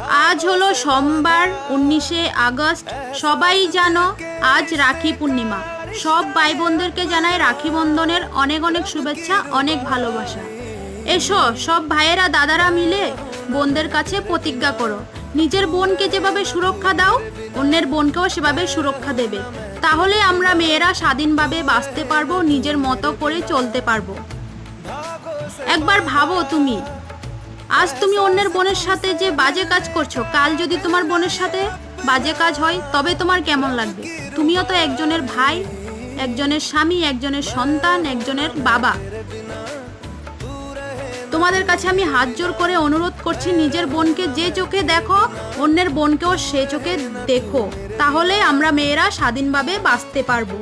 আজ হলো সোমবার 19শে আগস্ট। সবাই জানো আজ রাখি পূর্ণিমা। সব ভাই বোনদেরকে জানাই রাখি বন্ধনের অনেক অনেক শুভেচ্ছা, অনেক ভালোবাসা। এসো সব ভাইয়েরা দাদারা মিলে বোনদের কাছে প্রতিজ্ঞা করো, নিজের বোনকে যেভাবে সুরক্ষা দাও অন্যের বোনকেও সেভাবে সুরক্ষা দেবে। তাহলে আমরা মেয়েরা স্বাধীনভাবে বাঁচতে পারবো, নিজের মতো করে চলতে পারবো। একবার ভাবো, আজ তুমি অন্যের বোনের সাথে যে বাজে কাজ করছো, কাল যদি তোমার বোনের সাথে বাজে কাজ হয় তবে তোমার কেমন লাগবে? তুমিও তো একজনের ভাই, একজনের স্বামী, একজনের সন্তান, একজনের বাবা। তোমাদের কাছে আমি হাত জোর করে অনুরোধ করছি, নিজের বোনকে যে চোখে দেখো অন্যের বোনকেও সে চোখে দেখো, তাহলে আমরা মেয়েরা স্বাধীনভাবে বাঁচতে পারবো।